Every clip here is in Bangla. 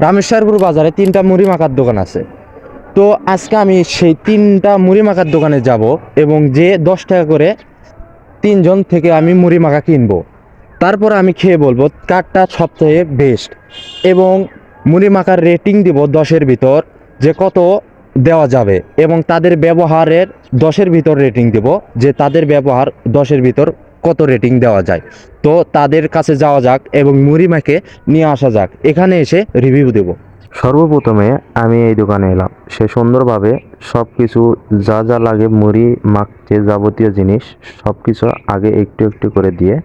রামেশ্বরপুর বাজারে 3টা মুড়ি মাখার দোকান আছে। তো আজকে আমি সেই 3টা মুড়ি মাখার দোকানে যাব এবং যে 10 টাকা করে 3জন থেকে আমি মুড়ি মাখা কিনবো। তারপর আমি খেয়ে বলবো কারটা সবচেয়ে বেস্ট এবং মুড়ি মাখার রেটিং দিব 10-এর ভিতর যে কত দেওয়া যাবে এবং তাদের ব্যবহারের 10-এর ভিতর রেটিং দেব যে তাদের ব্যবহার 10-এর ভিতর কত রেটিং দেওয়া যায়। তো তাদের কাছে যাওয়া যাক এবং মুড়ি মাখে নিয়ে আসা যাক, এখানে এসে রিভিউ দেব। সর্বপ্রথমে আমি এই দোকানে এলাম। সে সুন্দরভাবে সব কিছু যা যা লাগে মুড়ি মাখতে যাবতীয় জিনিস সব কিছু আগে একটু একটু করে দিয়ে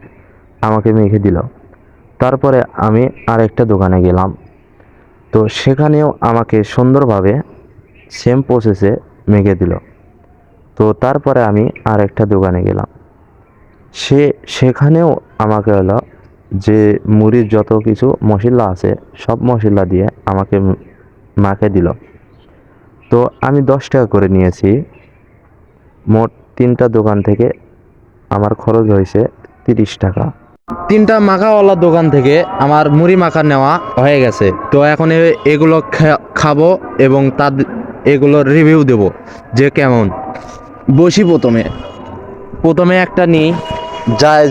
আমাকে মেখে দিল। তারপরে আমি আরেকটা দোকানে গেলাম, তো সেখানেও আমাকে সুন্দরভাবে সেম প্রসেসে মেখে দিল। তো তারপরে আমি আরেকটা দোকানে গেলাম, সেখানেও আমাকে হলো যে মুড়ির যত কিছু মশলা আছে সব মশলা দিয়ে আমাকে মাখে দিল। তো আমি 10 টাকা করে নিয়েছি। মোট 3টা দোকান থেকে আমার খরচ হয়েছে 30 টাকা। 3টা মাখাওয়ালা দোকান থেকে আমার মুড়ি মাখা নেওয়া হয়ে গেছে। তো এখন এগুলো খাবো এবং এগুলোর রিভিউ দেব যে কেমন। বসি প্রথমে একটা নিই,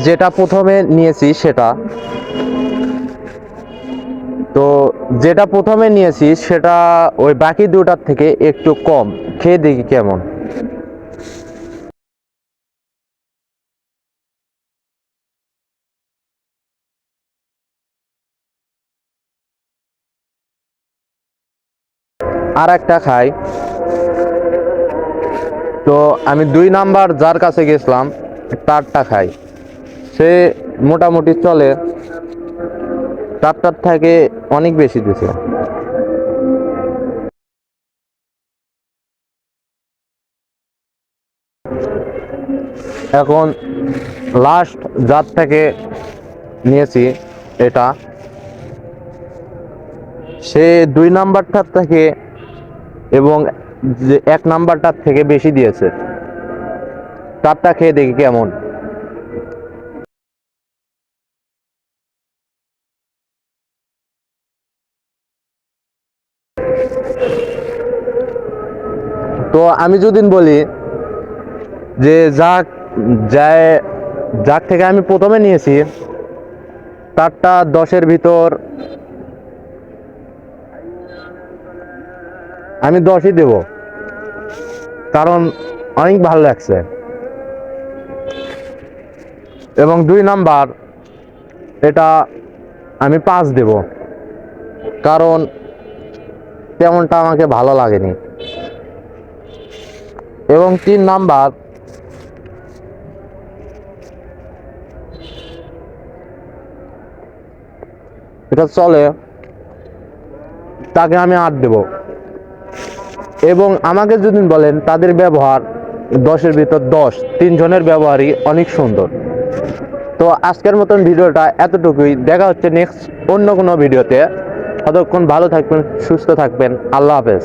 যেটা প্রথমে নিয়েছি সেটা। তো যেটা প্রথমে নিয়েছি সেটা ওই বাকি দুটার থেকে একটু কম, খেয়ে দেখি কেমন। আর একটা খাই। তো আমি 2 নাম্বার যার কাছে গেছিলাম তারটা খাই, সে মোটামুটি চলে, তারটার থেকে অনেক বেশি দিছে। এখন লাস্ট যার থেকে নিয়েছি এটা, সে 2 নাম্বারটার থেকে এবং 1 নাম্বারটার থেকে বেশি দিয়েছে। তারটা খেয়ে দেখি কেমন। তো আমি যদি বলি যে যাক থেকে আমি প্রথমে নিয়েছি তারটা 10-এর ভিতর আমি 10ই দেব, কারণ অনেক ভালো লাগছে। এবং 2 নাম্বার এটা আমি 5 দেব, কারণ তেমনটা আমাকে ভালো লাগেনি। এবং 3 নাম্বার এটা চলে, তাকে আমি 8 দেব। এবং আমাকে যদি বলেন তাদের ব্যবহার 10-এর ভিতর 10, 3 জনের ব্যবহারই অনেক সুন্দর। তো আজকের মতন ভিডিওটা এতটুকুই, দেখা হচ্ছে নেক্সট অন্য কোনো ভিডিওতে। ততক্ষণ ভালো থাকবেন, সুস্থ থাকবেন, আল্লাহ হাফেজ।